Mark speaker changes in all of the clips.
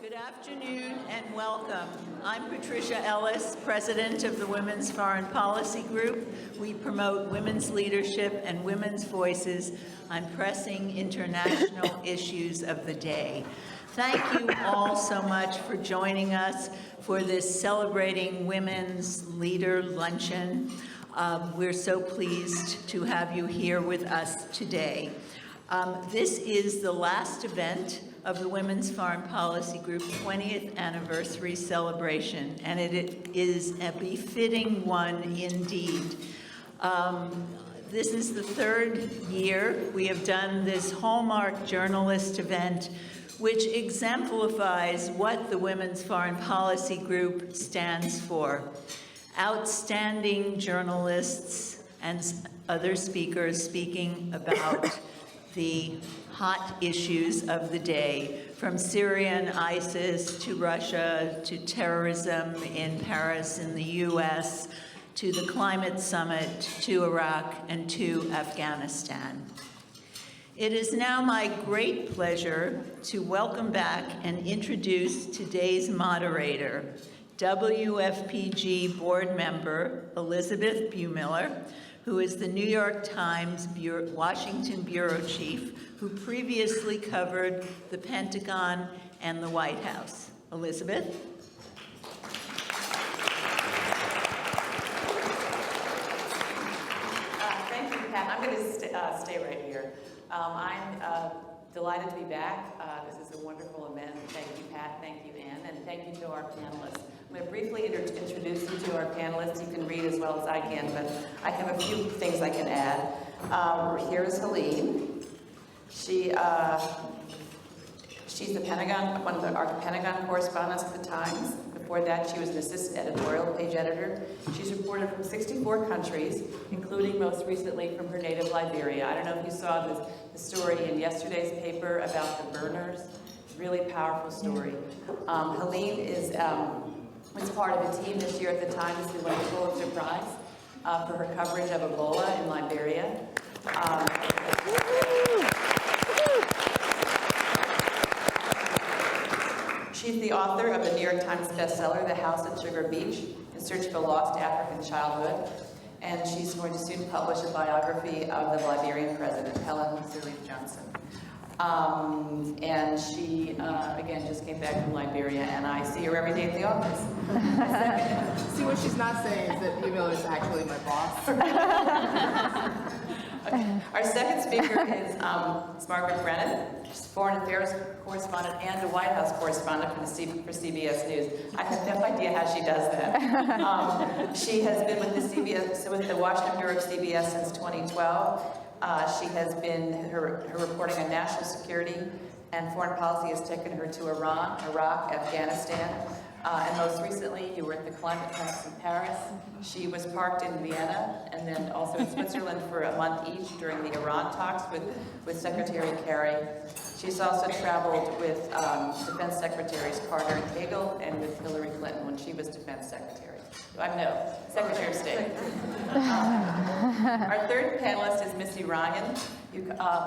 Speaker 1: Good afternoon and welcome. I'm Patricia Ellis, President of the Women's Foreign Policy Group. We promote women's leadership and women's voices on pressing international issues of the day. Thank you all so much for joining us for this Celebrating Women's Leader Luncheon. We're so pleased to have you here with us today. This is the last event of the Women's Foreign Policy Group 20th anniversary celebration, and it is a befitting one indeed. This is the third year we have done this hallmark journalist event, which exemplifies what the Women's Foreign Policy Group stands for. Outstanding journalists and other speakers speaking about the hot issues of the day, from Syria and ISIS to Russia to terrorism in Paris in the US to the climate summit to Iraq and to Afghanistan. It is now my great pleasure to welcome back and introduce today's moderator, WFPG board member Elisabeth Bumiller, who is the New York Times Washington bureau chief, who previously covered the Pentagon and the White House. Elisabeth?
Speaker 2: Thank you, Pat. I'm going to stay right here. I'm delighted to be back. This is a wonderful event. Thank you, Pat. Thank you, Ann. And thank you to our panelists. I'm going to briefly introduce you to our panelists. You can read as well as I can, but I have a few things I can add. Here is Helene. She's the Pentagon, one of our Pentagon correspondents at the Times. Before that, she was an assistant editorial page editor. She's reported from 64 countries, including most recently from her native Liberia. I don't know if you saw the story in yesterday's paper about the burners. Really powerful story. Helene was part of a team this year at the Times who won the Pulitzer Prize for her coverage of Ebola in Liberia. She's the author of the New York Times bestseller, The House at Sugar Beach, In Search of a Lost African Childhood. And she's going to soon publish a biography of the Liberian president, Helene Johnson. And she, again, just came back from Liberia, and I see her every day at the office.
Speaker 3: See, what she's not saying is that Hbu Miller is actually my boss.
Speaker 2: Okay. Our second speaker is Margaret Brennan. She's a foreign affairs correspondent and a White House correspondent for CBS News. I have no idea how she does that. She has been with the Washington Bureau of CBS since 2012. She has been, her reporting on national security and foreign policy has taken her to Iran, Iraq, Afghanistan, and most recently you were at the climate talks in Paris. She was parked in Vienna and then also in Switzerland for a month each during the Iran talks with Secretary Kerry. She's also traveled with Defense Secretaries Carter and Hagel and with Hillary Clinton when she was Defense Secretary. Secretary of State. Our third panelist is Missy Ryan, who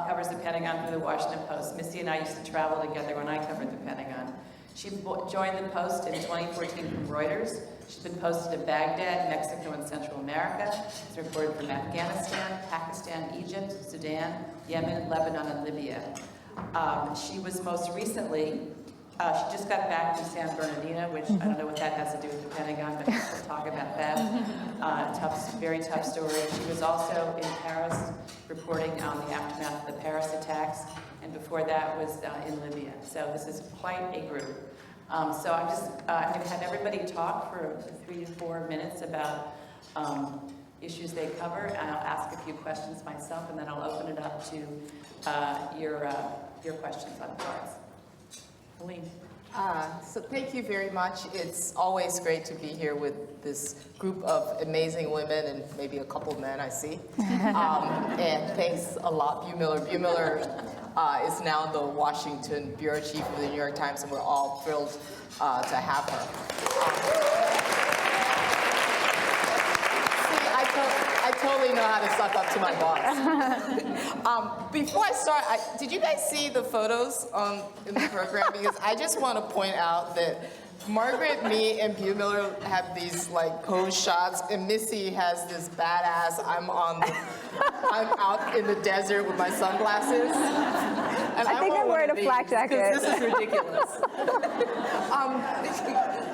Speaker 2: covers the Pentagon for the Washington Post. Missy and I used to travel together when I covered the Pentagon. She joined the Post in 2014 from Reuters. She's been posted to Baghdad, Mexico, and Central America. She's reported from Afghanistan, Pakistan, Egypt, Sudan, Yemen, Lebanon, and Libya. She was most recently she just got back from San Bernardino, which I don't know what that has to do with the Pentagon, but we'll talk about that. Very tough story. She was also in Paris reporting on the aftermath of the Paris attacks, and before that was in Libya. So this is quite a group. So I'm going to have everybody talk for 3 to 4 minutes about issues they cover, and I'll ask a few questions myself, and then I'll open it up to your questions on cards. Helene.
Speaker 3: So thank you very much. It's always great to be here with this group of amazing women and maybe a couple men I see. And thanks a lot, Hbu Miller. Hbu Miller is now the Washington bureau chief of the New York Times, and we're all thrilled to have her. I I totally know how to suck up to my boss. Before I start, did you guys see the photos in the program? Because I just want to point out that Margaret, me, and Hbu Miller have these like pose shots, and Missy has this badass. I'm out in the desert with my sunglasses. And
Speaker 4: I think I'm wearing a flak jacket.
Speaker 3: This is ridiculous.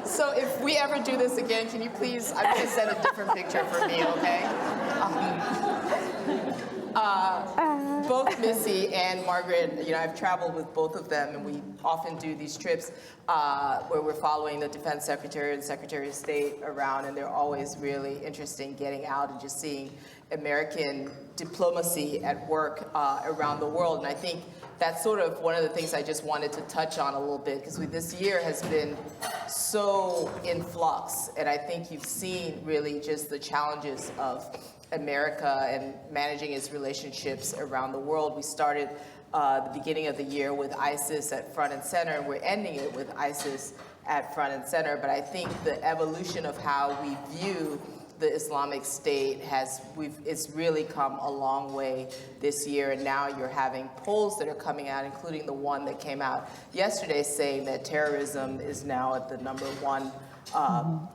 Speaker 3: So if we ever do this again, can you please? I'm going to send a different picture for me, okay? Both Missy and Margaret, I've traveled with both of them, and we often do these trips where we're following the Defense Secretary and Secretary of State around, and they're always really interesting getting out and just seeing American diplomacy at work around the world. And I think that's sort of one of the things I just wanted to touch on a little bit, because this year has been so in flux, and I think you've seen really just the challenges of America and managing its relationships around the world. We started the beginning of the year with ISIS at front and center, and we're ending it with ISIS at front and center. But I think the evolution of how we view the Islamic State it's really come a long way this year, and now you're having polls that are coming out, including the one that came out yesterday saying that terrorism is now at the #1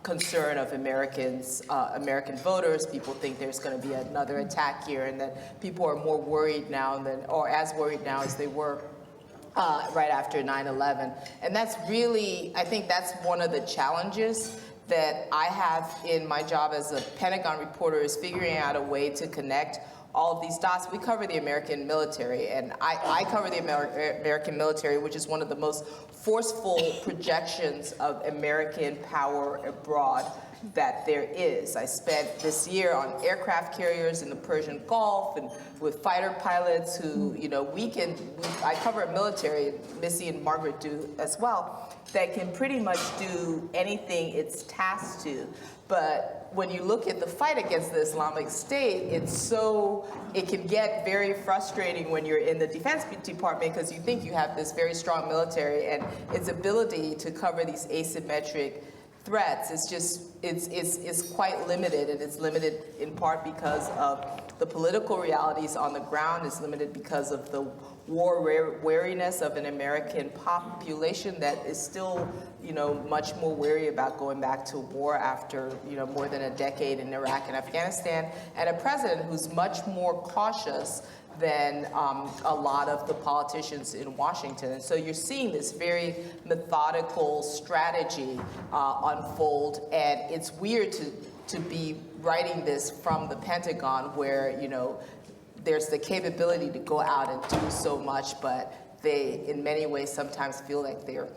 Speaker 3: concern of Americans, American voters. People think there's going to be another attack here, and that people are more worried now or as worried now as they were right after 9/11. And that's really, I think that's one of the challenges that I have in my job as a Pentagon reporter, is figuring out a way to connect all of these dots. We cover the American military, and I cover the American military, which is one of the most forceful projections of American power abroad that there is. I spent this year on aircraft carriers in the Persian Gulf and with fighter pilots who, I cover a military, Missy and Margaret do as well, that can pretty much do anything it's tasked to. But when you look at the fight against the Islamic State, it can get very frustrating when you're in the Defense Department, because you think you have this very strong military, and its ability to cover these asymmetric threats it's quite limited, and it's limited in part because of the political realities on the ground. It's limited because of the war wariness of an American population that is still, much more wary about going back to war after, more than a decade in Iraq and Afghanistan, and a president who's much more cautious than a lot of the politicians in Washington. And so you're seeing this very methodical strategy unfold, and it's weird to be writing this from the Pentagon, where, there's the capability to go out and do so much, but they, in many ways, sometimes feel like they're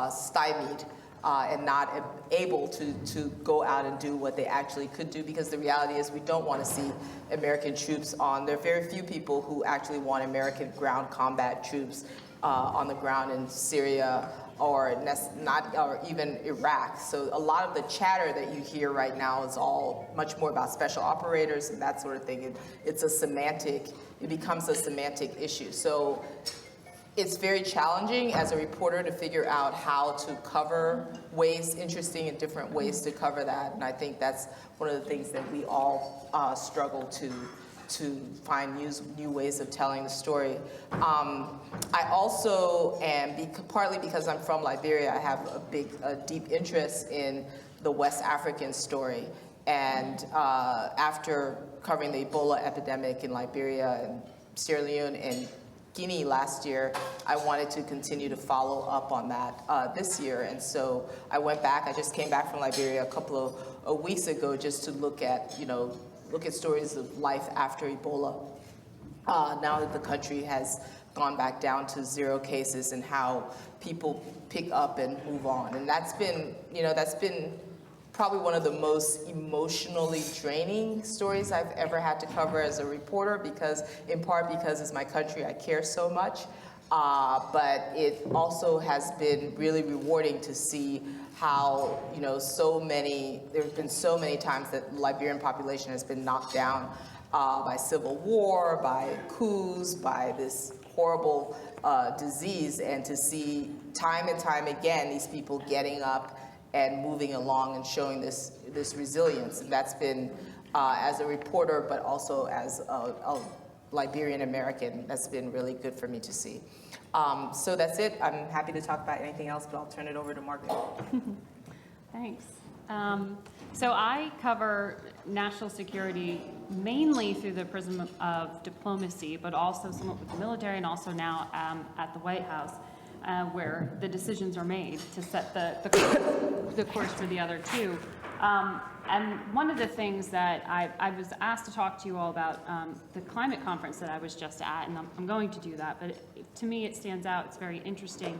Speaker 3: stymied and not able to go out and do what they actually could do, because the reality is we don't want to see American troops on. There are very few people who actually want American ground combat troops on the ground in Syria or even Iraq. So a lot of the chatter that you hear right now is all much more about special operators and that sort of thing. It becomes a semantic issue. So it's very challenging as a reporter to figure out how to cover interesting and different ways to cover that. And I think that's one of the things that we all struggle to find new ways of telling the story. I also am, partly because I'm from Liberia, I have a deep interest in the West African story. And after covering the Ebola epidemic in Liberia and Sierra Leone and Guinea last year, I wanted to continue to follow up on that this year. And so I went back. I just came back from Liberia a couple of weeks ago just to look at stories of life after Ebola. Now that the country has gone back down to 0 cases, and how people pick up and move on. And that's been probably one of the most emotionally draining stories I've ever had to cover as a reporter, in part because it's my country, I care so much. But it also has been really rewarding to see how, there have been so many times that the Liberian population has been knocked down by civil war, by coups, by this horrible disease, and to see time and time again these people getting up and moving along and showing this resilience. And that's been, as a reporter, but also as a Liberian American, that's been really good for me to see. So that's it. I'm happy to talk about anything else, but I'll turn it over to Margaret.
Speaker 5: Thanks. So I cover national security mainly through the prism of diplomacy, but also somewhat with the military, and also now at the White House, where the decisions are made to set the course for the other two. And one of the things that I was asked to talk to you all about, the climate conference that I was just at, and I'm going to do that, but to me it stands out. It's very interesting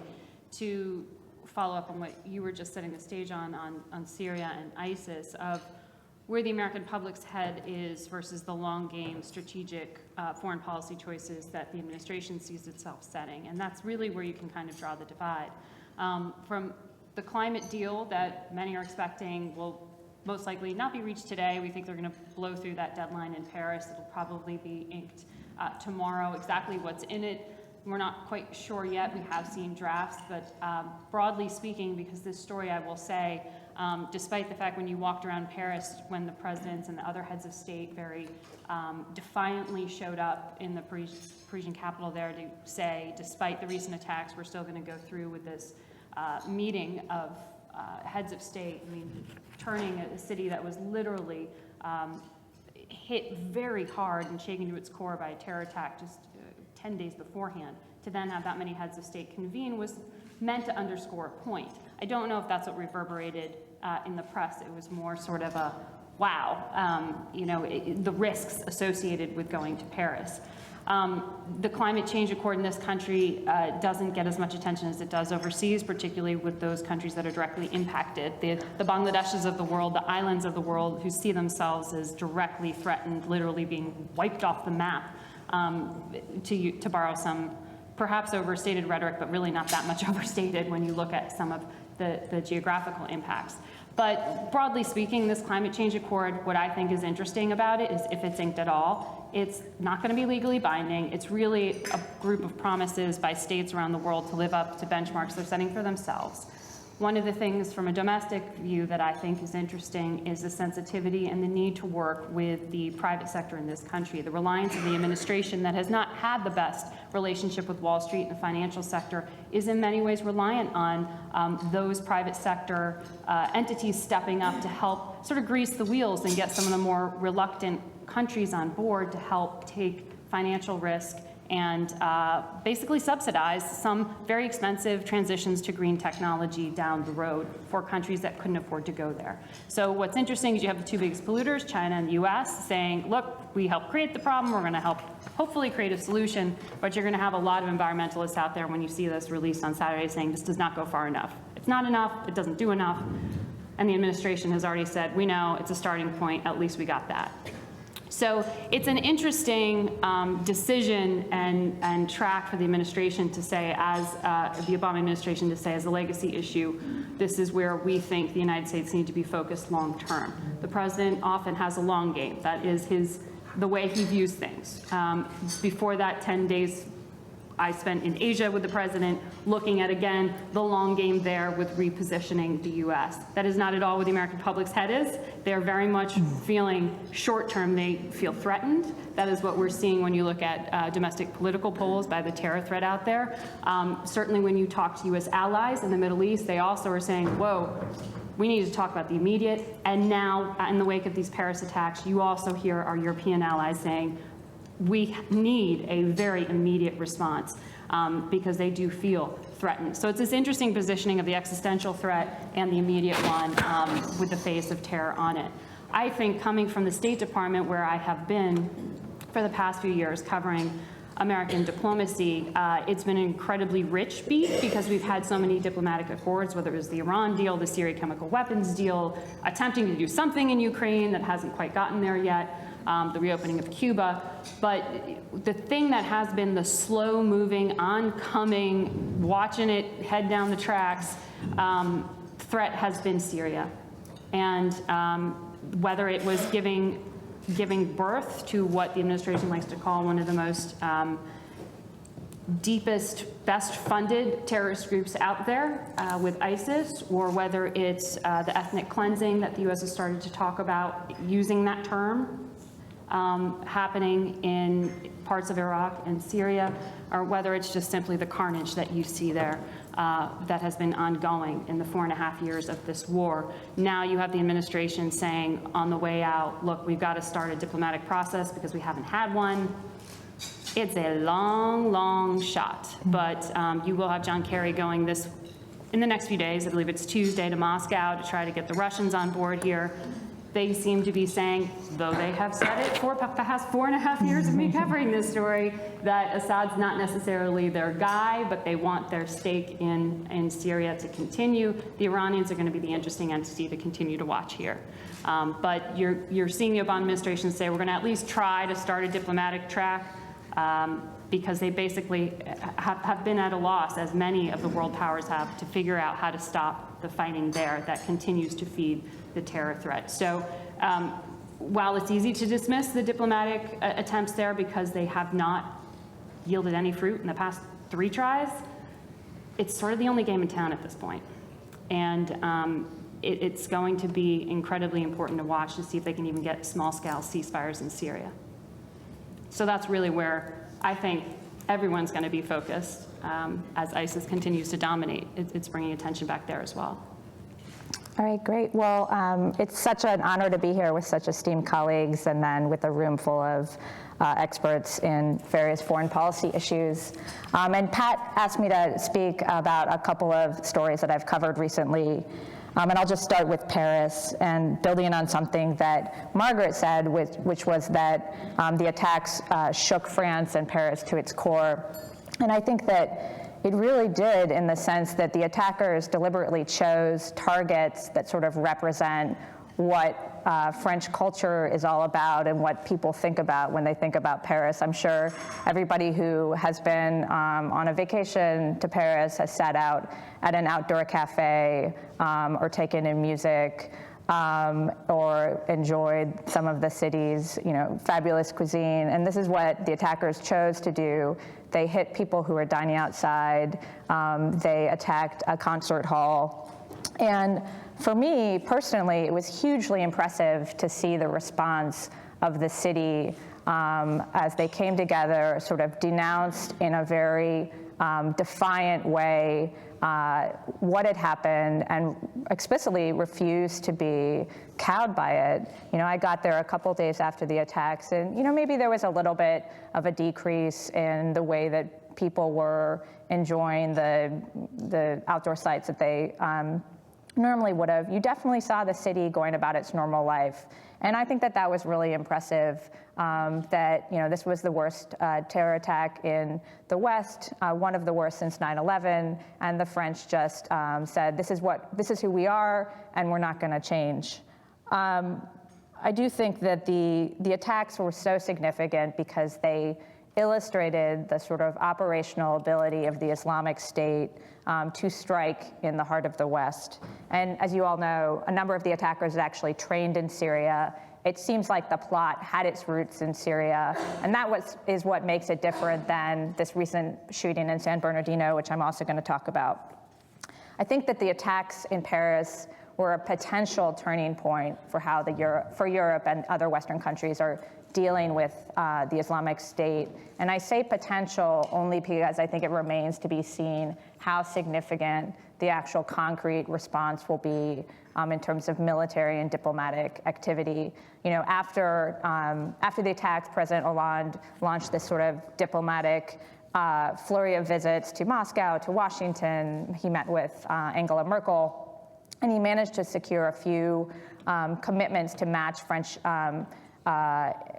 Speaker 5: to follow up on what you were just setting the stage on Syria and ISIS, of where the American public's head is versus the long game strategic foreign policy choices that the administration sees itself setting. And that's really where you can kind of draw the divide. From the climate deal that many are expecting will most likely not be reached today. We think they're going to blow through that deadline in Paris. It'll probably be inked tomorrow. Exactly what's in it, we're not quite sure yet. We have seen drafts, but broadly speaking, because this story, I will say, despite the fact when you walked around Paris, when the presidents and the other heads of state very defiantly showed up in the Parisian capital there to say, despite the recent attacks, we're still going to go through with this meeting of heads of state. I mean, turning a city that was literally hit very hard and shaken to its core by a terror attack just 10 days beforehand, to then have that many heads of state convene was meant to underscore a point. I don't know if that's what reverberated in the press. It was more sort of a, wow, the risks associated with going to Paris. The climate change accord in this country doesn't get as much attention as it does overseas, particularly with those countries that are directly impacted. The Bangladeshis of the world, the islands of the world, who see themselves as directly threatened, literally being wiped off the map, to borrow some perhaps overstated rhetoric, but really not that much overstated when you look at some of the geographical impacts. But broadly speaking, this climate change accord, what I think is interesting about it is if it's inked at all, it's not going to be legally binding. It's really a group of promises by states around the world to live up to benchmarks they're setting for themselves. One of the things from a domestic view that I think is interesting is the sensitivity and the need to work with the private sector in this country. The reliance of the administration that has not had the best relationship with Wall Street and the financial sector is in many ways reliant on those private sector entities stepping up to help sort of grease the wheels and get some of the more reluctant countries on board to help take financial risk and basically subsidize some very expensive transitions to green technology down the road for countries that couldn't afford to go there. So what's interesting is you have the two biggest polluters, China and the US, saying, look, we helped create the problem, we're gonna help hopefully create a solution, but you're gonna have a lot of environmentalists out there when you see this released on Saturday saying this does not go far enough. It's not enough, it doesn't do enough, and the administration has already said, we know it's a starting point, at least we got that. So it's an interesting decision and track for the administration to say, as the Obama administration to say, as a legacy issue, this is where we think the United States need to be focused long term. The president often has a long game. That is the way he views things. Before that 10 days I spent in Asia with the president, looking at, again, the long game there with repositioning the US. That is not at all where the American public's head is. They're very much feeling short-term. They feel threatened. That is what we're seeing when you look at domestic political polls by the terror threat out there. Certainly when you talk to US allies in the Middle East, they also are saying, whoa, we need to talk about the immediate. And now, in the wake of these Paris attacks, you also hear our European allies saying, we need a very immediate response because they do feel threatened. So it's this interesting positioning of the existential threat and the immediate one with the face of terror on it. I think coming from the State Department, where I have been for the past few years covering American diplomacy, it's been an incredibly rich beat because we've had so many diplomatic accords, whether it was the Iran deal, the Syria chemical weapons deal, attempting to do something in Ukraine that hasn't quite gotten there yet. The reopening of Cuba. But the thing that has been the slow-moving, oncoming, watching it head down the tracks threat has been Syria. And whether it was giving birth to what the administration likes to call one of the most deepest, best funded terrorist groups out there with ISIS, or whether it's the ethnic cleansing that the U.S. has started to talk about, using that term, happening in parts of Iraq and Syria, or whether it's just simply the carnage that you see there that has been ongoing in the 4.5 years of this war. Now you have the administration saying on the way out, look, we've got to start a diplomatic process because we haven't had one. It's a long, long shot, but you will have John Kerry going in the next few days. I believe it's Tuesday, to Moscow to try to get the Russians on board here. They seem to be saying, though they have said it for the past 4.5 years of me covering this story, that Assad's not necessarily their guy, but they want their stake in Syria to continue. The Iranians are going to be the interesting entity to continue to watch here. But you're seeing the Obama administration say, we're going to at least try to start a diplomatic track, because they basically have been at a loss, as many of the world powers have, to figure out how to stop the fighting there that continues to feed the terror threat. So while it's easy to dismiss the diplomatic attempts there because they have not yielded any fruit in the past 3 tries, it's sort of the only game in town at this point. And it's going to be incredibly important to watch to see if they can even get small-scale ceasefires in Syria. So that's really where I think everyone's going to be focused as ISIS continues to dominate. It's bringing attention back there as well.
Speaker 4: All right, great. Well, it's such an honor to be here with such esteemed colleagues, and then with a room full of experts in various foreign policy issues. And Pat asked me to speak about a couple of stories that I've covered recently. And I'll just start with Paris, and building on something that Margaret said, which was that the attacks shook France and Paris to its core. And I think that it really did, in the sense that the attackers deliberately chose targets that sort of represent what French culture is all about and what people think about when they think about Paris. I'm sure everybody who has been on a vacation to Paris has sat out at an outdoor cafe or taken in music or enjoyed some of the city's, fabulous cuisine. And this is what the attackers chose to do. They hit people who were dining outside. They attacked a concert hall. And for me, personally, it was hugely impressive to see the response of the city as they came together, sort of denounced in a very defiant way what had happened, and explicitly refused to be cowed by it. I got there a couple days after the attacks, and maybe there was a little bit of a decrease in the way that people were enjoying the outdoor sites that they normally would have. You definitely saw the city going about its normal life. And I think that that was really impressive, that this was the worst terror attack in the West, one of the worst since 9/11, and the French just said, this is who we are, and we're not going to change. I do think that the attacks were so significant because they illustrated the sort of operational ability of the Islamic State to strike in the heart of the West. And as you all know, a number of the attackers had actually trained in Syria. It seems like the plot had its roots in Syria, and that is what makes it different than this recent shooting in San Bernardino, which I'm also going to talk about. I think that the attacks in Paris were a potential turning point for how Europe and other Western countries are dealing with the Islamic State. And I say potential only because I think it remains to be seen how significant the actual concrete response will be in terms of military and diplomatic activity. After the attacks, President Hollande launched this sort of diplomatic flurry of visits to Moscow, to Washington. He met with Angela Merkel, and he managed to secure a few commitments to match French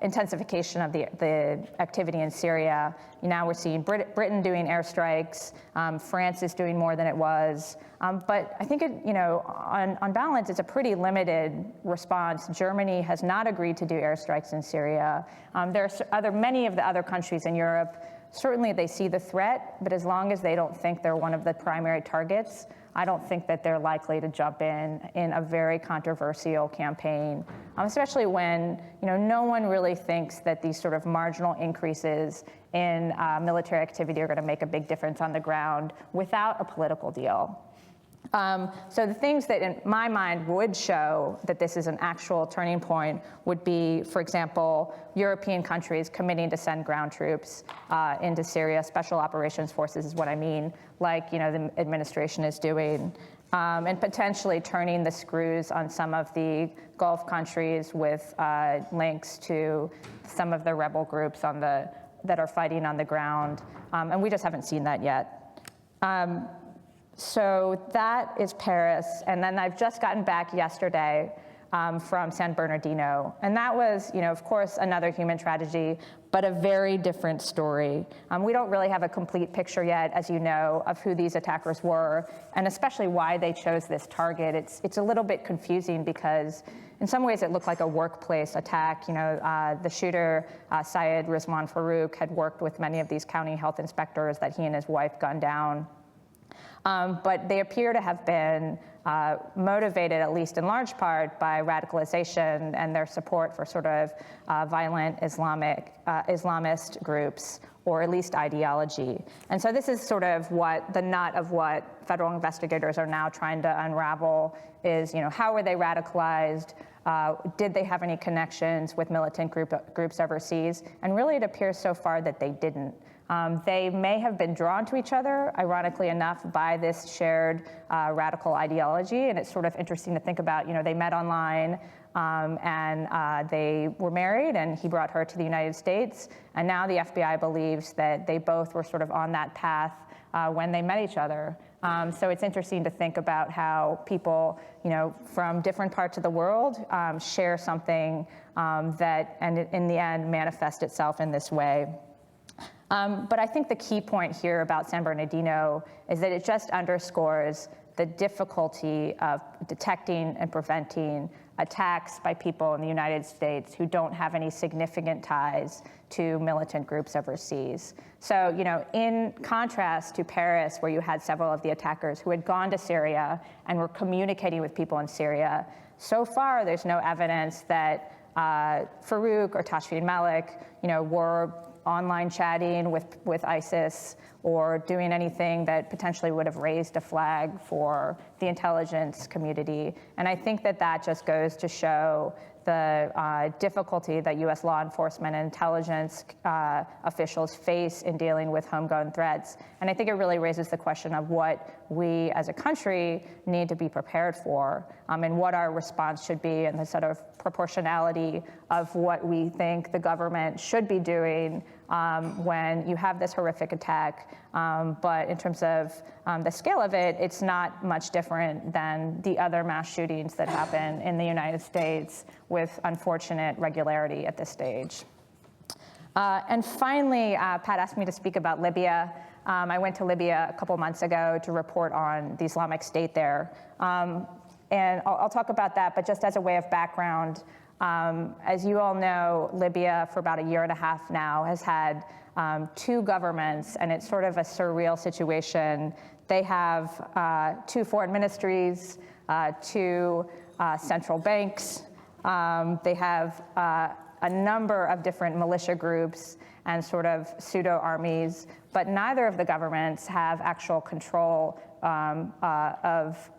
Speaker 4: intensification of the activity in Syria. Now we're seeing Britain doing airstrikes. France is doing more than it was. But I think on balance, it's a pretty limited response. Germany has not agreed to do airstrikes in Syria. There are many of the other countries in Europe certainly they see the threat, but as long as they don't think they're one of the primary targets, I don't think that they're likely to jump in a very controversial campaign, especially when no one really thinks that these sort of marginal increases in military activity are going to make a big difference on the ground without a political deal. So the things that in my mind would show that this is an actual turning point would be, for example, European countries committing to send ground troops into Syria. Special operations forces is what I mean, like the administration is doing, and potentially turning the screws on some of the Gulf countries with links to some of the rebel groups that are fighting on the ground, and we just haven't seen that yet. So that is Paris, and then I've just gotten back yesterday from San Bernardino, and that was, of course, another human tragedy, but a very different story. We don't really have a complete picture yet, as you know, of who these attackers were, and especially why they chose this target. It's a little bit confusing because in some ways it looked like a workplace attack. The shooter, Syed Rizwan Farouk, had worked with many of these county health inspectors that he and his wife gunned down. But they appear to have been motivated, at least in large part, by radicalization and their support for sort of violent Islamist groups, or at least ideology. And so this is sort of the nut of what federal investigators are now trying to unravel is, how were they radicalized? Did they have any connections with militant groups overseas? And really it appears so far that they didn't. They may have been drawn to each other, ironically enough, by this shared radical ideology. And it's sort of interesting to think about, they met online and they were married, and he brought her to the United States. And now the FBI believes that they both were sort of on that path when they met each other. So it's interesting to think about how people, from different parts of the world share something that, and in the end, manifest itself in this way. But I think the key point here about San Bernardino is that it just underscores the difficulty of detecting and preventing attacks by people in the United States who don't have any significant ties to militant groups overseas. So, in contrast to Paris, where you had several of the attackers who had gone to Syria and were communicating with people in Syria, so far there's no evidence that Farouk or Tashfin Malik, were online chatting with ISIS or doing anything that potentially would have raised a flag for the intelligence community. And I think that just goes to show the difficulty that U.S. law enforcement and intelligence officials face in dealing with homegrown threats. And I think it really raises the question of what we as a country need to be prepared for, and what our response should be, and the sort of proportionality of what we think the government should be doing when you have this horrific attack. But in terms of the scale of it, it's not much different than the other mass shootings that happen in the United States with unfortunate regularity at this stage. And finally, Pat asked me to speak about Libya. I went to Libya a couple months ago to report on the Islamic State there. And I'll talk about that, but just as a way of background, as you all know, Libya for about a year and a half now has had two governments, and it's sort of a surreal situation. They have two foreign ministries, two central banks. They have a number of different militia groups and sort of pseudo-armies, but neither of the governments have actual control of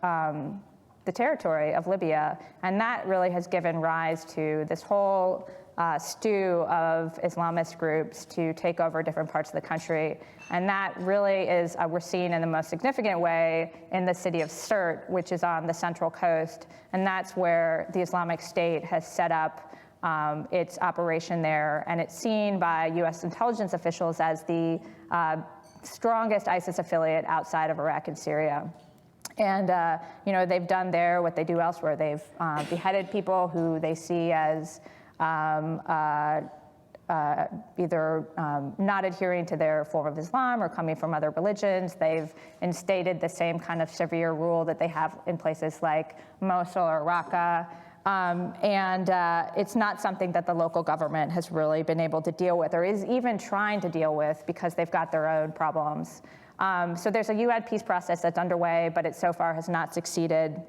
Speaker 4: the territory of Libya. And that really has given rise to this whole stew of Islamist groups to take over different parts of the country. And that really is, we're seeing in the most significant way in the city of Sirte, which is on the central coast. And that's where the Islamic State has set up its operation there. And it's seen by US intelligence officials as the strongest ISIS affiliate outside of Iraq and Syria. And they've done there what they do elsewhere. They've beheaded people who they see as either not adhering to their form of Islam or coming from other religions. They've instated the same kind of severe rule that they have in places like Mosul or Raqqa. It's not something that the local government has really been able to deal with or is even trying to deal with because they've got their own problems. So there's a UN peace process that's underway, but it so far has not succeeded.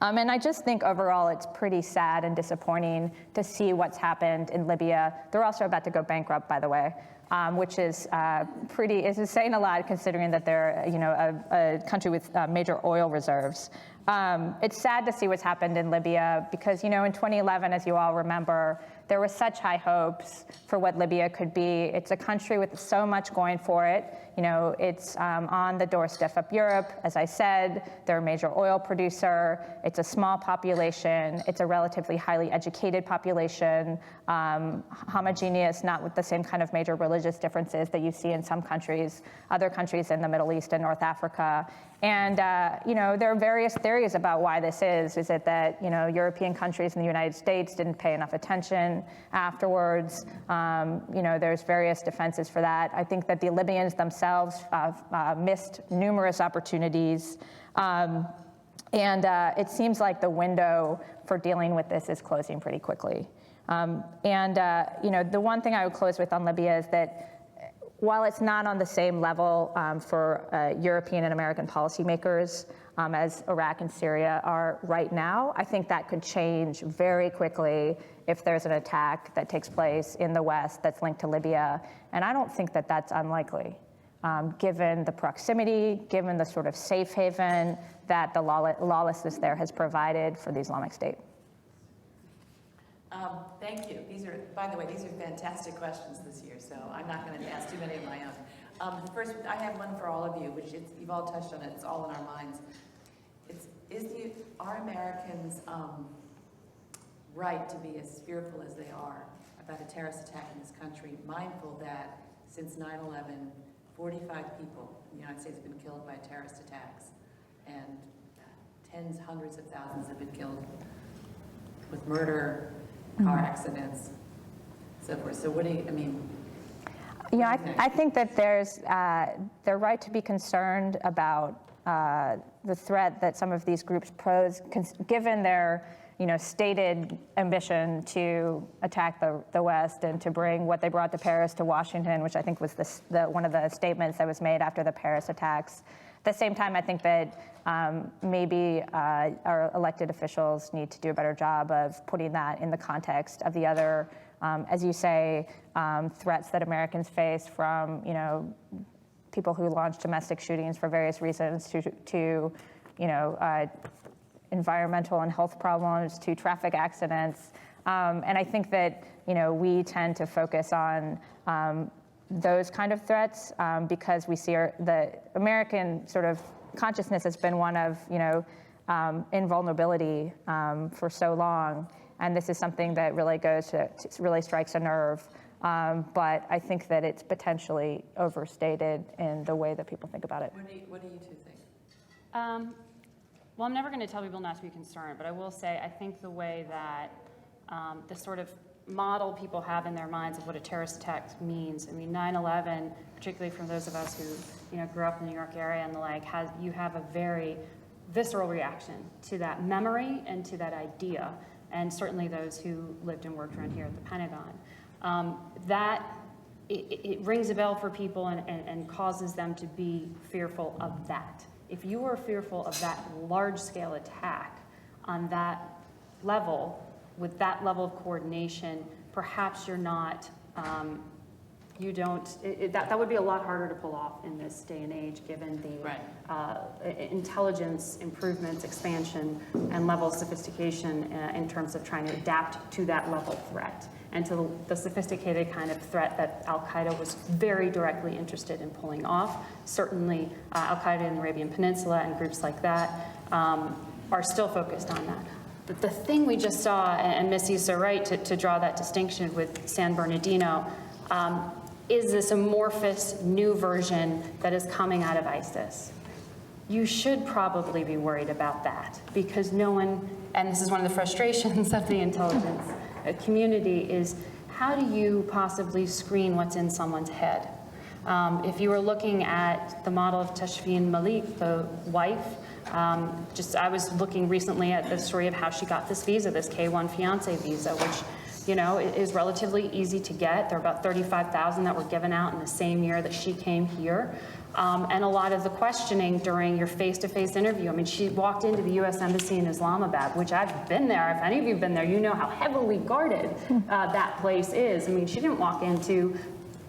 Speaker 4: And I just think overall it's pretty sad and disappointing to see what's happened in Libya. They're also about to go bankrupt, by the way, which is is saying a lot considering that they're a country with major oil reserves. It's sad to see what's happened in Libya because, in 2011, as you all remember, there were such high hopes for what Libya could be. It's a country with so much going for it. It's on the doorstep of Europe. As I said, they're a major oil producer. It's a small population. It's a relatively highly educated population, homogeneous, not with the same kind of major religious differences that you see in some countries, other countries in the Middle East and North Africa. And, there are various theories about why this is. Is it that, European countries and the United States didn't pay enough attention afterwards? There's various defenses for that. I think that the Libyans themselves missed numerous opportunities. It seems like the window for dealing with this is closing pretty quickly. The one thing I would close with on Libya is that while it's not on the same level for European and American policymakers as Iraq and Syria are right now, I think that could change very quickly if there's an attack that takes place in the West that's linked to Libya. And I don't think that that's unlikely, given the proximity, given the sort of safe haven that the lawlessness there has provided for the Islamic State.
Speaker 2: Thank you. By the way, these are fantastic questions this year, so I'm not going to ask too many of my own. First, I have one for all of you, which you've all touched on it. It's all in our minds. Are Americans right to be as fearful as they are about a terrorist attack in this country, mindful that since 9/11, 45 people in the United States have been killed by terrorist attacks, and tens, hundreds of thousands have been killed with murder, car accidents, so forth. So what do you,
Speaker 4: I think that they're right to be concerned about the threat that some of these groups pose, given their stated ambition to attack the West and to bring what they brought to Paris to Washington, which I think was one of the statements that was made after the Paris attacks. At the same time, I think that maybe our elected officials need to do a better job of putting that in the context of the other, as you say, threats that Americans face from, people who launch domestic shootings for various reasons to environmental and health problems, to traffic accidents. And I think that, we tend to focus on those kind of threats because we see the American sort of consciousness has been one of, invulnerability for so long. And this is something that really really strikes a nerve. But I think that it's potentially overstated in the way that people think about it.
Speaker 2: What do you two think?
Speaker 5: Well, I'm never going to tell people not to be concerned, but I will say I think the way that the sort of model people have in their minds of what a terrorist attack means. 9/11, particularly from those of us who grew up in the New York area and the like, you have a very visceral reaction to that memory and to that idea, and certainly those who lived and worked around here at the Pentagon. It rings a bell for people and causes them to be fearful of that. If you are fearful of that large-scale attack on that level, with that level of coordination, perhaps you're not, that would be a lot harder to pull off in this day and age, given the intelligence improvements, expansion, and level of sophistication in terms of trying to adapt to that level of threat and to the sophisticated kind of threat that Al-Qaeda was very directly interested in pulling off. Certainly, Al-Qaeda in the Arabian Peninsula and groups like that are still focused on that. But the thing we just saw, and Missy's so right to draw that distinction with San Bernardino, is this amorphous new version that is coming out of ISIS. You should probably be worried about that because no one, and this is one of the frustrations of the intelligence community, is how do you possibly screen what's in someone's head? If you were looking at the model of Tashfeen Malik, the wife, I was looking recently at the story of how she got this visa, this K-1 fiance visa, which, you know, is relatively easy to get. There are about 35,000 that were given out in the same year that she came here. And a lot of the questioning during your face-to-face interview, I mean, she walked into the U.S. Embassy in Islamabad, which I've been there. If any of you have been there, you know how heavily guarded that place is. I mean, she didn't walk into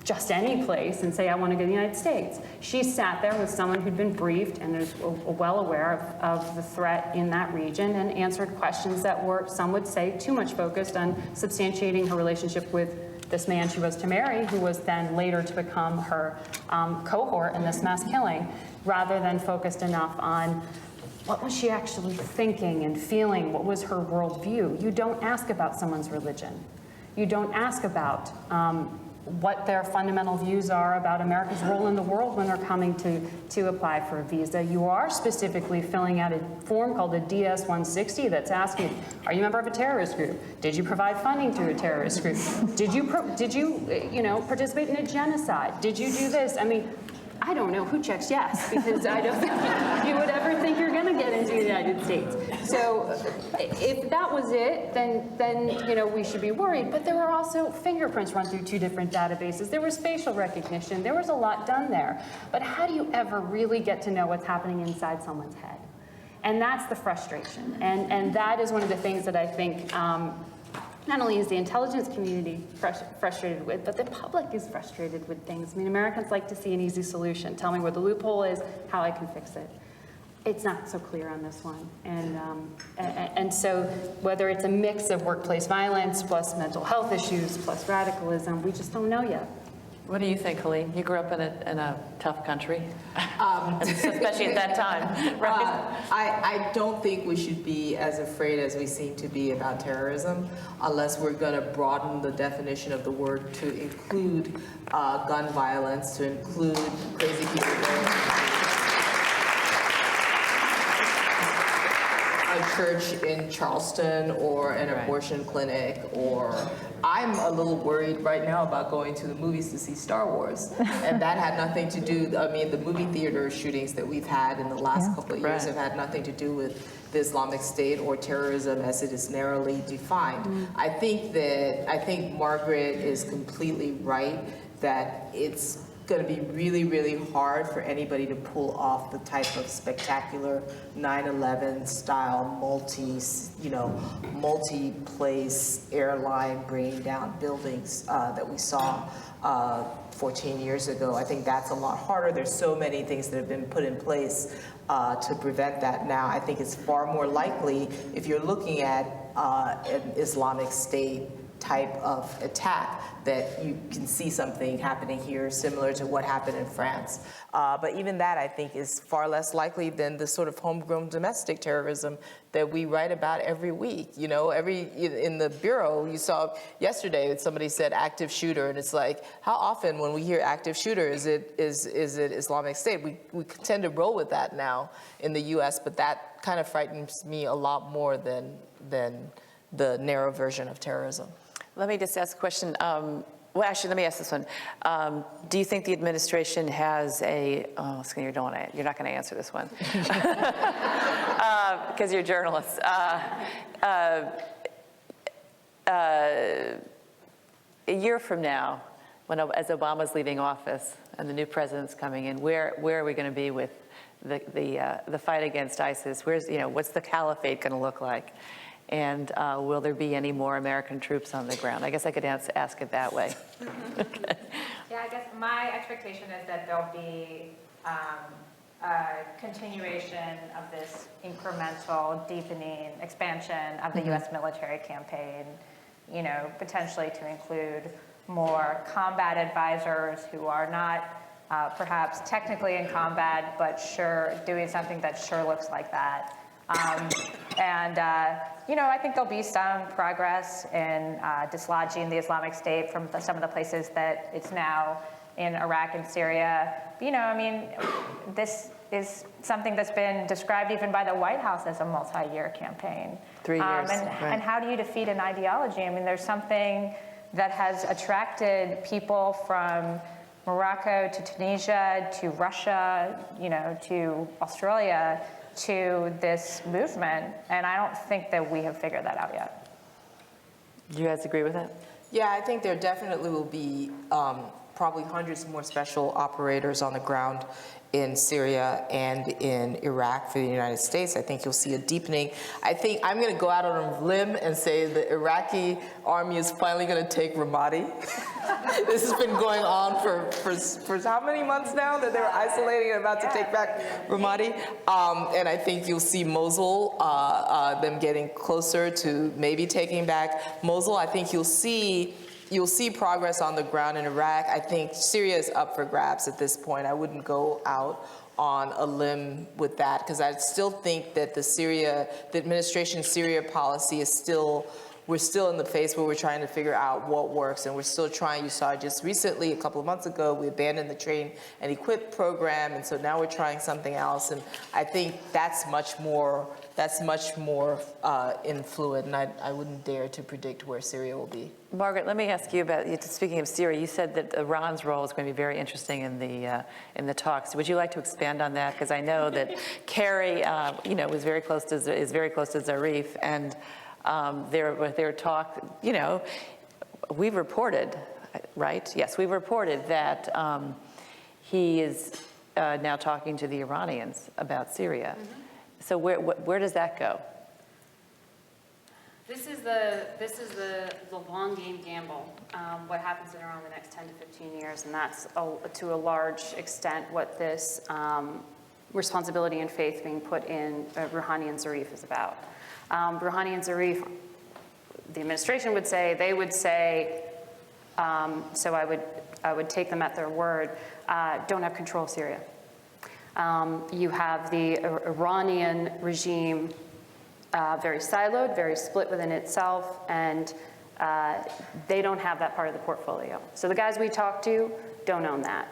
Speaker 5: just any place and say, I want to go to the United States. She sat there with someone who'd been briefed and is well aware of the threat in that region and answered questions that were, some would say, too much focused on substantiating her relationship with this man she was to marry, who was then later to become her cohort in this mass killing, rather than focused enough on what was she actually thinking and feeling, what was her worldview. You don't ask about someone's religion. You don't ask about what their fundamental views are about America's role in the world when they're coming to apply for a visa. You are specifically filling out a form called a DS-160 that's asking, are you a member of a terrorist group? Did you provide funding to a terrorist group? Did you participate in a genocide? Did you do this? I mean, I don't know who checks yes, because I don't think you would ever think you're going to get into the United States. So if that was it, then you know, we should be worried. But there were also fingerprints run through 2 different databases. There was facial recognition. There was a lot done there. But how do you ever really get to know what's happening inside someone's head? And that's the frustration. And that is one of the things that I think not only is the intelligence community frustrated with, but the public is frustrated with things. I mean, Americans like to see an easy solution. Tell me where the loophole is, how I can fix it. It's not so clear on this one. And so whether it's a mix of workplace violence plus mental health issues plus radicalism, we just don't know yet.
Speaker 2: What do you think, Helene? You grew up in a tough country, especially at that time, right?
Speaker 3: I don't think we should be as afraid as we seem to be about terrorism, unless we're going to broaden the definition of the word to include gun violence, to include crazy people going a church in Charleston or an abortion clinic, or I'm a little worried right now about going to the movies to see Star Wars. And that had nothing to do, I mean, the movie theater shootings that we've had in the last couple of years have had nothing to do with the Islamic State or terrorism as it is narrowly defined. I think Margaret is completely right that it's going to be really, really hard for anybody to pull off the type of spectacular 9/11 style multi-place airline bringing down buildings that we saw 14 years ago. I think that's a lot harder. There's so many things that have been put in place to prevent that now. I think it's far more likely if you're looking at an Islamic State type of attack that you can see something happening here similar to what happened in France. But even that, I think, is far less likely than the sort of homegrown domestic terrorism that we write about every week. You know, in the Bureau, you saw yesterday that somebody said active shooter, and it's like, how often when we hear active shooter is it Islamic State? We tend to roll with that now in the U.S., but that kind of frightens me a lot more than the narrow version of terrorism.
Speaker 2: Let me just ask a question. Well, actually, let me ask this one. Do you think the administration has a? Oh, you're not going to answer this one because you're journalists. A year from now, as Obama's leaving office and the new president's coming in, where are we going to be with the fight against ISIS? What's the caliphate going to look like? And will there be any more American troops on the ground? I guess I could ask it that way. Okay.
Speaker 4: Yeah, I guess my expectation is that there'll be a continuation of this incremental deepening expansion of the U.S. military campaign, you know, potentially to include more combat advisors who are not perhaps technically in combat, but sure doing something that sure looks like that. You know, I think there'll be some progress in dislodging the Islamic State from some of the places that it's now in Iraq and Syria. You know, I mean, this is something that's been described even by the White House as a multi-year campaign.
Speaker 2: 3 years,
Speaker 4: and how do you defeat an ideology? I mean, there's something that has attracted people from Morocco to Tunisia to Russia, to Australia, to this movement. And I don't think that we have figured that out yet.
Speaker 2: Do you guys agree with that?
Speaker 3: Yeah, I think there definitely will be probably hundreds more special operators on the ground in Syria and in Iraq for the United States. I think you'll see a deepening. I think I'm going to go out on a limb and say the Iraqi army is finally going to take Ramadi. This has been going on for how many months now that they're isolating and about to take back Ramadi? And I think you'll see Mosul, them getting closer to maybe taking back Mosul. I think you'll see progress on the ground in Iraq. I think Syria is up for grabs at this point. I wouldn't go out on a limb with that because I still think that the administration's Syria policy is we're still in the phase where we're trying to figure out what works, and we're still trying. You saw just recently, a couple of months ago, we abandoned the train and equip program, and so now we're trying something else. And I think that's much more influent, and I wouldn't dare to predict where Syria will be.
Speaker 2: Margaret, let me ask you about, speaking of Syria, you said that Iran's role is going to be very interesting in the talks. Would you like to expand on that? Because I know that Kerry, is very close to Zarif, and their talk, we've reported, right? Yes, we've reported that he is now talking to the Iranians about Syria. Mm-hmm. So where does that go?
Speaker 5: This is the long game gamble. What happens in Iran the next 10 to 15 years, and that's to a large extent what this responsibility and faith being put in Rouhani and Zarif is about. Rouhani and Zarif, the administration would say, they would say, so I would take them at their word, don't have control of Syria. You have the Iranian regime very siloed, very split within itself, and they don't have that part of the portfolio. So the guys we talk to don't own that.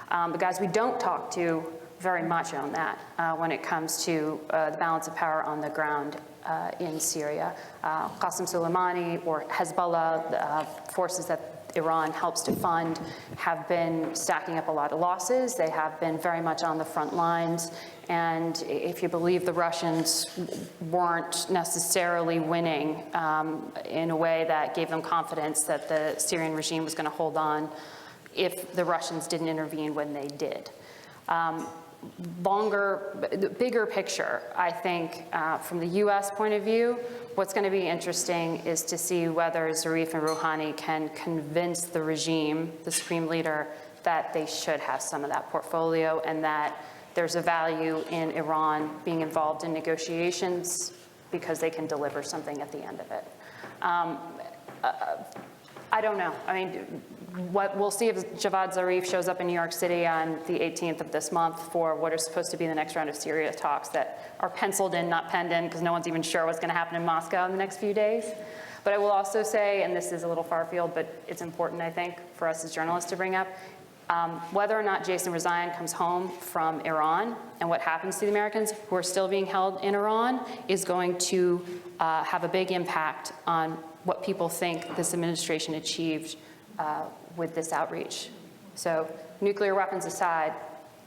Speaker 5: The guys we don't talk to very much own that when it comes to the balance of power on the ground in Syria. Qasem Soleimani or Hezbollah, forces that Iran helps to fund, have been stacking up a lot of losses. They have been very much on the front lines. And if you believe the Russians weren't necessarily winning in a way that gave them confidence that the Syrian regime was going to hold on if the Russians didn't intervene when they did. Bigger picture, I think, from the U.S. point of view, what's going to be interesting is to see whether Zarif and Rouhani can convince the regime, the supreme leader, that they should have some of that portfolio and that there's a value in Iran being involved in negotiations because they can deliver something at the end of it. I don't know. I mean, what we'll see if Javad Zarif shows up in New York City on the 18th of this month for what are supposed to be the next round of Syria talks that are penciled in, not penned in, because no one's even sure what's going to happen in Moscow in the next few days. But I will also say, and this is a little far field, but it's important, I think, for us as journalists to bring up, whether or not Jason Rezaian comes home from Iran and what happens to the Americans who are still being held in Iran is going to have a big impact on what people think this administration achieved with this outreach. So nuclear weapons aside,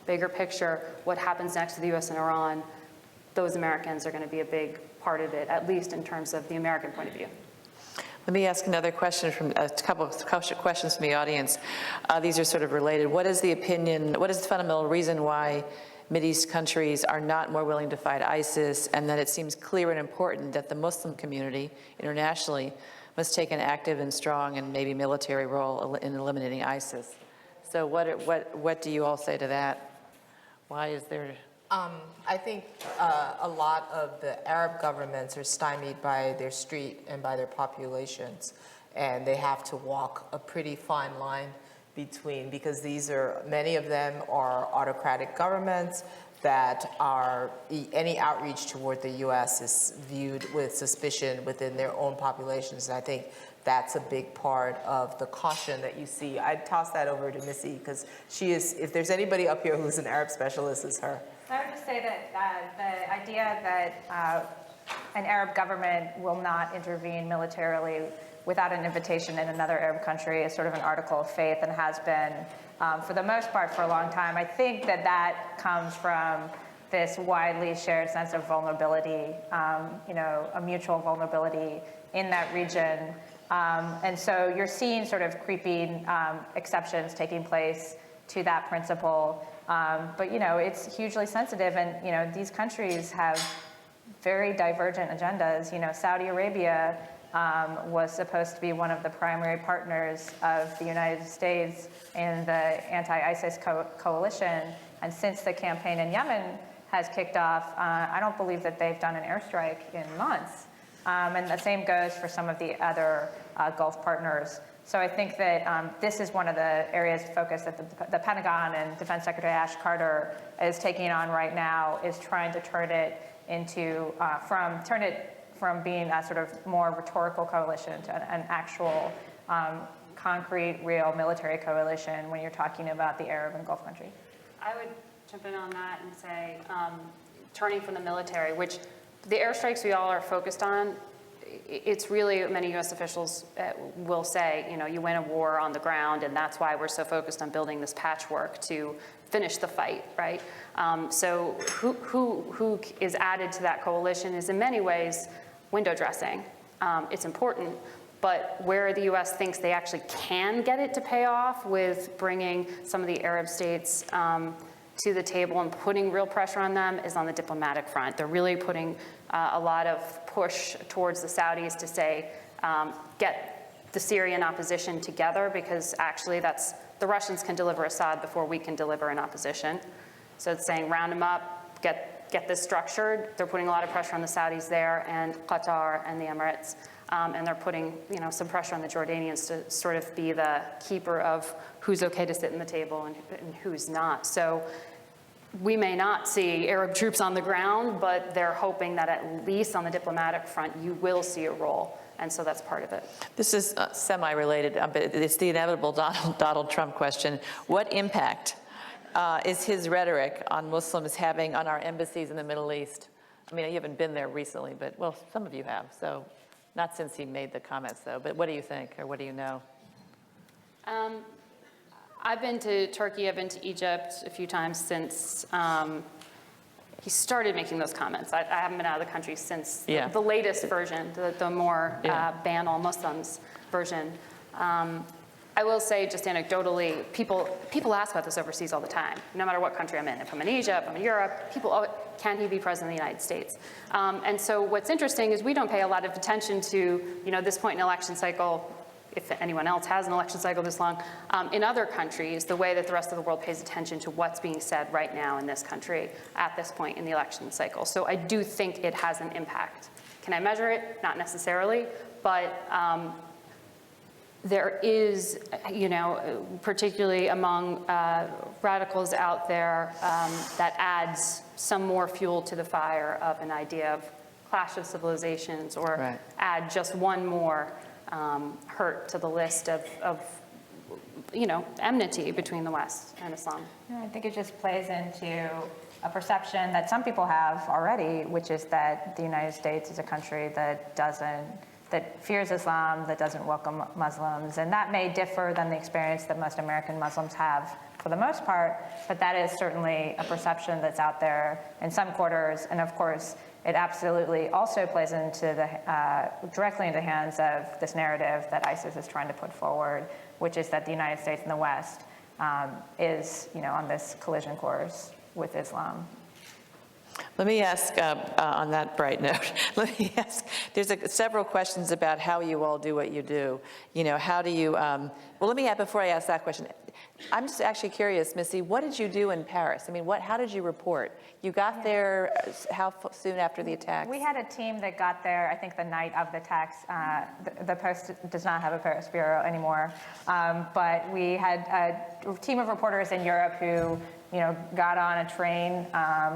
Speaker 5: bigger picture, what happens next to the US and Iran, those Americans are going to be a big part of it, at least in terms of the American point of view.
Speaker 2: Let me ask another question from a couple of questions from the audience. These are sort of related. What is the fundamental reason why Mideast countries are not more willing to fight ISIS, and that it seems clear and important that the Muslim community internationally must take an active and strong and maybe military role in eliminating ISIS? So what do you all say to that? Why is there?
Speaker 3: I think a lot of the Arab governments are stymied by their street and by their populations, and they have to walk a pretty fine line between, because many of them are autocratic governments that are, any outreach toward the U.S. is viewed with suspicion within their own populations. And I think that's a big part of the caution that you see. I'd toss that over to Missy, because she is, if there's anybody up here who's an Arab specialist, it's her.
Speaker 4: I would just say that the idea that an Arab government will not intervene militarily without an invitation in another Arab country is sort of an article of faith and has been for the most part for a long time. I think that that comes from this widely shared sense of vulnerability, a mutual vulnerability in that region. And so you're seeing sort of creeping exceptions taking place to that principle. But, it's hugely sensitive, and, these countries have very divergent agendas. Saudi Arabia was supposed to be one of the primary partners of the United States in the anti-ISIS coalition. And since the campaign in Yemen has kicked off, I don't believe that they've done an airstrike in months. And the same goes for some of the other Gulf partners. So I think that this is one of the areas of focus that the Pentagon and Defense Secretary Ash Carter is taking on right now, is trying to turn it into, from being a sort of more rhetorical coalition to an actual concrete, real military coalition when you're talking about the Arab and Gulf countries.
Speaker 5: I would jump in on that and say, turning from the military, which the airstrikes we all are focused on, it's really, many U.S. officials will say, you win a war on the ground, and that's why we're so focused on building this patchwork to finish the fight, right? So who is added to that coalition is in many ways window dressing. It's important, but where the U.S. thinks they actually can get it to pay off with bringing some of the Arab states to the table and putting real pressure on them is on the diplomatic front. They're really putting a lot of push towards the Saudis to say, get the Syrian opposition together, because actually the Russians can deliver Assad before we can deliver an opposition. So it's saying round them up, get this structured. They're putting a lot of pressure on the Saudis there, and Qatar and the Emirates. And they're putting some pressure on the Jordanians to sort of be the keeper of who's okay to sit in the table and who's not. So we may not see Arab troops on the ground, but they're hoping that at least on the diplomatic front, you will see a role. And so that's part of it.
Speaker 2: This is semi-related, but it's the inevitable Donald Trump question. What impact is his rhetoric on Muslims having on our embassies in the Middle East? I mean, you haven't been there recently, but, well, some of you have, so not since he made the comments, though. But what do you think, or what do you know?
Speaker 5: I've been to Turkey, I've been to Egypt a few times since he started making those comments. I haven't been out of the country since the latest version, the more ban all Muslims version. I will say, just anecdotally, people ask about this overseas all the time, no matter what country I'm in. If I'm in Asia, if I'm in Europe, can he be president of the United States? And so what's interesting is we don't pay a lot of attention to, this point in the election cycle, if anyone else has an election cycle this long, in other countries, the way that the rest of the world pays attention to what's being said right now in this country at this point in the election cycle. So I do think it has an impact. Can I measure it? Not necessarily, but there is, particularly among radicals out there, that adds some more fuel to the fire of an idea of clash of civilizations, or add just one more hurt to the list of enmity between the West and Islam.
Speaker 4: I think it just plays into a perception that some people have already, which is that the United States is a country that fears Islam, that doesn't welcome Muslims. And that may differ than the experience that most American Muslims have for the most part, but that is certainly a perception that's out there in some quarters. And of course, it absolutely also plays into directly into the hands of this narrative that ISIS is trying to put forward, which is that the United States and the West is, on this collision course with Islam.
Speaker 2: Let me ask, on that bright note, there's several questions about how you all do what you do. How do you, before I ask that question, I'm just actually curious, Missy, what did you do in Paris? I mean, how did you report? You got there how soon after the attacks?
Speaker 4: We had a team that got there, I think, the night of the attacks. The Post does not have a Paris bureau anymore, but we had a team of reporters in Europe who, got on a train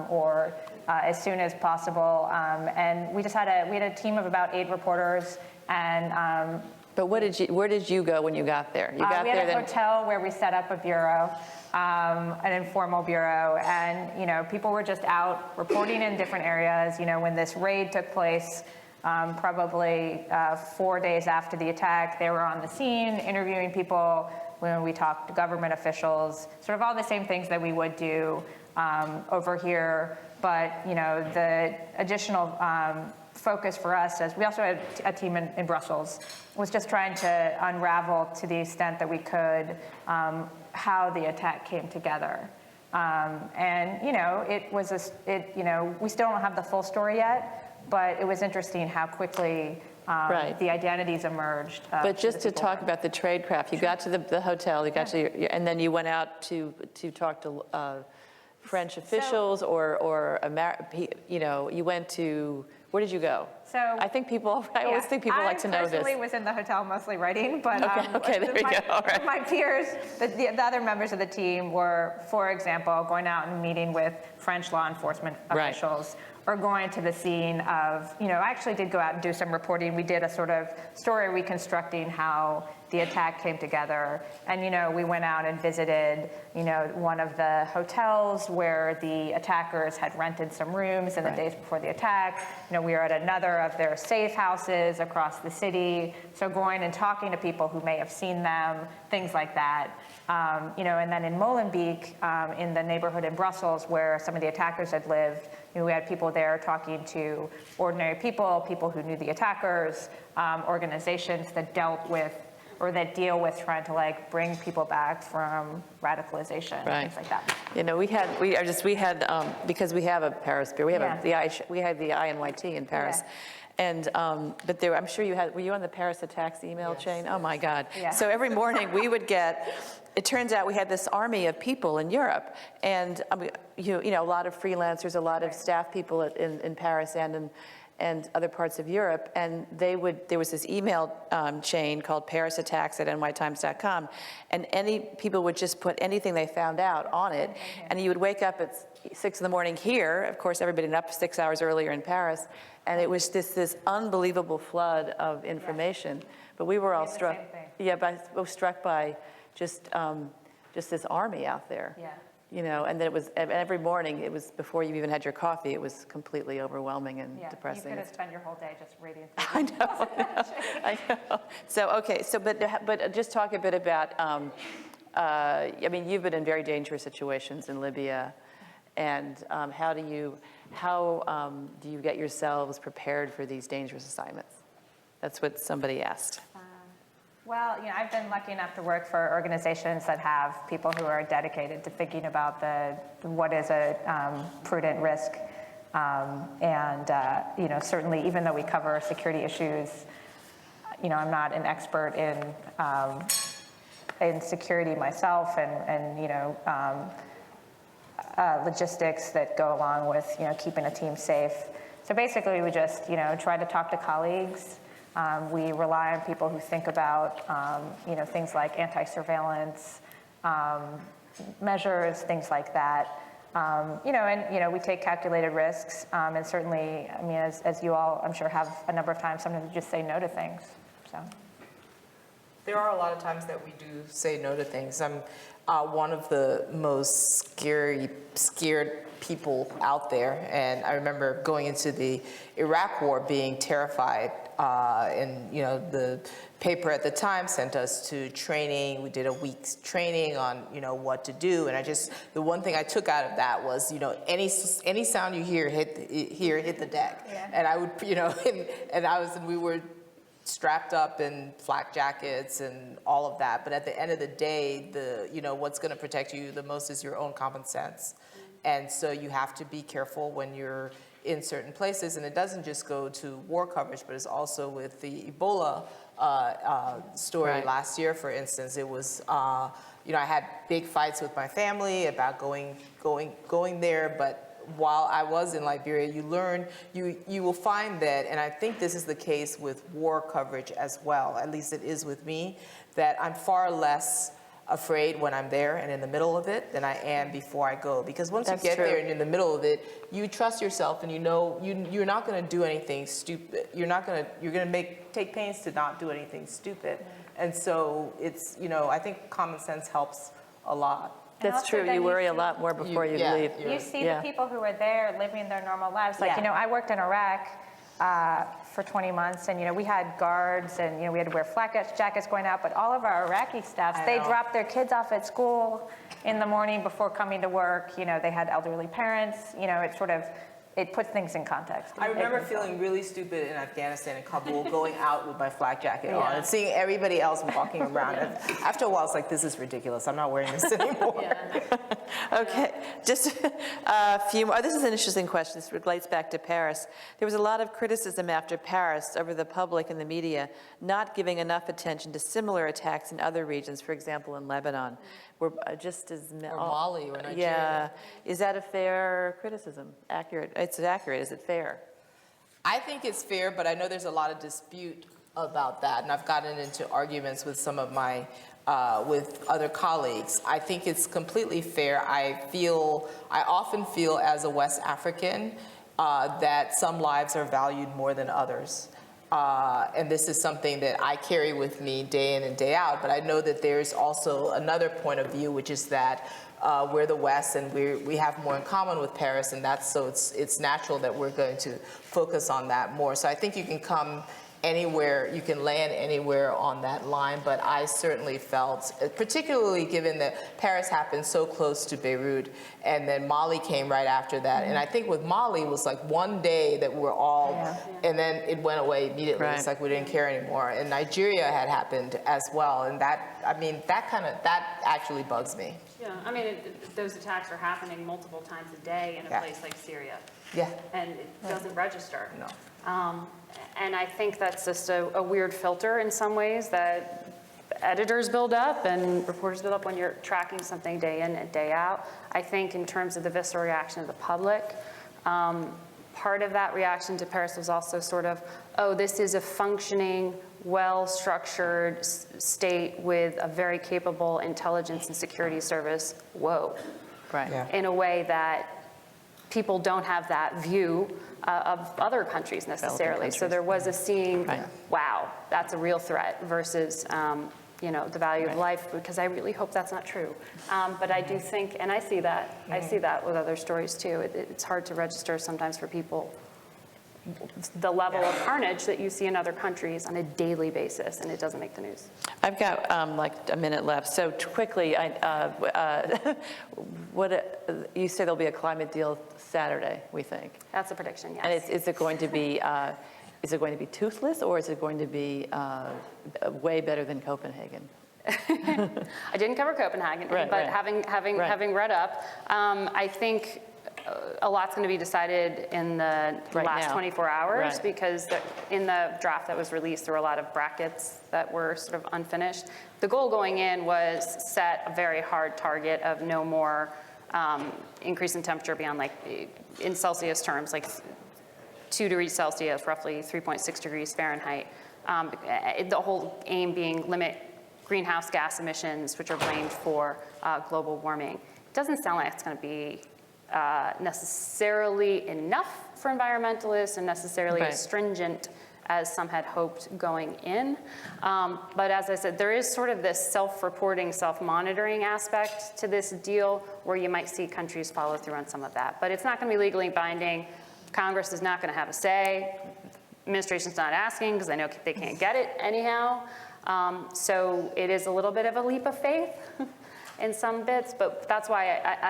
Speaker 4: or as soon as possible, and we had a team of about 8 reporters, and.
Speaker 2: But where did you go when you got there? You got
Speaker 4: we had a hotel where we set up a bureau, an informal bureau, and people were just out reporting in different areas. When this raid took place, probably 4 days after the attack, they were on the scene interviewing people when we talked to government officials, sort of all the same things that we would do over here. But, you know, the additional focus for us, as we also had a team in Brussels, was just trying to unravel to the extent that we could how the attack came together. And, you know, you know, we still don't have the full story yet, but it was interesting how quickly the identities emerged.
Speaker 2: But just to talk about the tradecraft, you got to the hotel, you got to, and then you went out to talk to French officials or you know, you went to, where did you go?
Speaker 4: So
Speaker 2: I think people, I always think people like to know this.
Speaker 4: I personally was in the hotel mostly writing, but
Speaker 2: okay, there we go, all right.
Speaker 4: My peers, the other members of the team were, for example, going out and meeting with French law enforcement officials, or going to the scene of, you know, I actually did go out and do some reporting. We did a sort of story reconstructing how the attack came together. And, you know, we went out and visited, you know, one of the hotels where the attackers had rented some rooms in the days before the attack. You know, we were at another of their safe houses across the city. So going and talking to people who may have seen them, things like that. You know, and then in Molenbeek, in the neighborhood in Brussels where some of the attackers had lived, you know, we had people there talking to ordinary people, people who knew the attackers, organizations that dealt with or that deal with trying to like bring people back from radicalization, things like that.
Speaker 2: You know, we had because we have a Paris bureau, we have we had the INYT in Paris. And, but there, I'm sure were you on the Paris Attacks email chain? Oh my God.
Speaker 4: Yeah.
Speaker 2: So every morning we would get, it turns out we had this army of people in Europe. And, you know, a lot of freelancers, a lot of staff people in Paris and other parts of Europe. And there was this email chain called Paris Attacks at nytimes.com. And people would just put anything they found out on it. And you would wake up at 6 in the morning here, of course, everybody up 6 hours earlier in Paris. And it was this unbelievable flood of information. But we were all struck, struck by just this army out there. Yeah. You know, and then it was every morning. It was before you even had your coffee. It was completely overwhelming and depressing.
Speaker 4: You could have spent your whole day just reading.
Speaker 2: I know. I know. So okay. So but just talk a bit about. I mean, you've been in very dangerous situations in Libya, and how do you get yourselves prepared for these dangerous assignments? That's what somebody asked.
Speaker 4: Well, you know, I've been lucky enough to work for organizations that have people who are dedicated to thinking about what is a prudent risk. You know, certainly, even though we cover security issues, you know, I'm not an expert in security myself, and you know, logistics that go along with, you know, keeping a team safe. So basically, we just, you know, try to talk to colleagues. We rely on people who think about, you know, things like anti-surveillance measures, things like that. You know, and, you know, we take calculated risks. And certainly, I mean, as you all, I'm sure, have a number of times, sometimes you just say no to things, so.
Speaker 3: There are a lot of times that we do say no to things. I'm one of the most scared people out there. And I remember going into the Iraq War being terrified. And, you know, the paper at the time sent us to training. We did a week's training on, you know, what to do. And the one thing I took out of that was, you know, any sound you hear, hit the deck. Yeah. And I would, you know, and we were strapped up in flak jackets and all of that. But at the end of the day, you know, what's going to protect you the most is your own common sense. And so you have to be careful when you're in certain places, and it doesn't just go to war coverage, but it's also with the Ebola story last year, for instance. It was, you know, I had big fights with my family about going there, but while I was in Liberia, you learn, you will find that, and I think this is the case with war coverage as well, at least it is with me, that I'm far less afraid when I'm there and in the middle of it than I am before I go. Because once you get there and in the middle of it, you trust yourself and you know you're not going to do anything stupid. You're going to take pains to not do anything stupid. And so it's, you know, I think common sense helps a lot.
Speaker 2: That's true. You worry a lot more before you leave.
Speaker 4: You see the people who are there living their normal lives. Like, you know, I worked in Iraq, for 20 months, and we had guards, and we had to wear flak jackets going out, but all of our Iraqi staffs, they dropped their kids off at school in the morning before coming to work. They had elderly parents. It puts things in context.
Speaker 3: I remember feeling really stupid in Afghanistan, in Kabul, going out with my flak jacket on and seeing everybody else walking around. And after a while, it's like, this is ridiculous. I'm not wearing this anymore.
Speaker 2: Okay, just a few more. This is an interesting question. This relates back to Paris. There was a lot of criticism after Paris over the public and the media not giving enough attention to similar attacks in other regions, for example, in Lebanon. We're just as...
Speaker 3: Or Mali or Nigeria.
Speaker 2: Yeah. Is that a fair criticism? Accurate? It's accurate. Is it fair?
Speaker 3: I think it's fair, but I know there's a lot of dispute about that, and I've gotten into arguments with some of my, with other colleagues. I think it's completely fair. I often feel as a West African that some lives are valued more than others. And this is something that I carry with me day in and day out, but I know that there's also another point of view, which is that we're the West and we have more in common with Paris, and it's natural that we're going to focus on that more. So I think you can come anywhere, you can land anywhere on that line, but I certainly felt, particularly given that Paris happened so close to Beirut, and then Mali came right after that. And I think with Mali, it was like one day that we're all, and then it went away immediately.
Speaker 2: Right.
Speaker 3: It's like we didn't care anymore. And Nigeria had happened as well, and that actually bugs me.
Speaker 5: Yeah, I mean, those attacks are happening multiple times a day in a place like Syria.
Speaker 3: Yeah.
Speaker 5: And it doesn't register.
Speaker 3: No.
Speaker 5: And I think that's just a weird filter in some ways that editors build up and reporters build up when you're tracking something day in and day out. I think in terms of the visceral reaction of the public, part of that reaction to Paris was also sort of, oh, this is a functioning, well-structured state with a very capable intelligence and security service. Whoa.
Speaker 2: Right.
Speaker 3: Yeah.
Speaker 5: In a way that people don't have that view of other countries necessarily. So there was a seeing, wow, that's a real threat versus, the value of life, because I really hope that's not true. But I do think, and I see that, with other stories too. It's hard to register sometimes for people the level of carnage that you see in other countries on a daily basis, and it doesn't make the news.
Speaker 2: I've got like a minute left. So quickly, you say there'll be a climate deal Saturday, we think.
Speaker 5: That's a prediction, yes.
Speaker 2: And is it going to be toothless, or is it going to be way better than Copenhagen?
Speaker 5: I didn't cover Copenhagen,
Speaker 2: Right,
Speaker 5: but
Speaker 2: right.
Speaker 5: having read up, I think a lot's going to be decided in the last 24 hours,
Speaker 2: Right.
Speaker 5: because in the draft that was released, there were a lot of brackets that were sort of unfinished. The goal going in was set a very hard target of no more increase in temperature beyond, like, in Celsius terms, like 2 degrees Celsius, roughly 3.6 degrees Fahrenheit. The whole aim being limit greenhouse gas emissions, which are blamed for global warming. It doesn't sound like it's going to be necessarily enough for environmentalists and necessarily as stringent as some had hoped going in. But as I said, there is sort of this self-reporting, self-monitoring aspect to this deal where you might see countries follow through on some of that. But it's not going to be legally binding. Congress is not going to have a say. Administration's not asking because I know they can't get it anyhow. So it is a little bit of a leap of faith in some bits, but that's why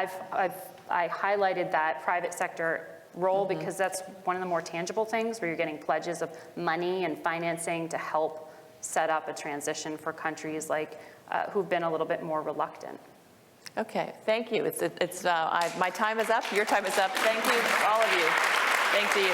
Speaker 5: I highlighted that private sector role, because that's one of the more tangible things where you're getting pledges of money and financing to help set up a transition for countries like who've been a little bit more reluctant.
Speaker 2: Okay, thank you. My time is up. Your time is up. Thank you, all of you. Thanks to you.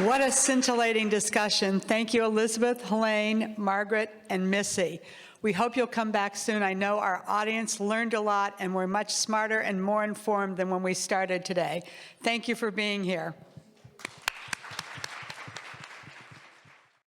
Speaker 6: What a scintillating discussion. Thank you, Elisabeth, Helene, Margaret, and Missy. We hope you'll come back soon. I know our audience learned a lot, and we're much smarter and more informed than when we started today. Thank you for being here.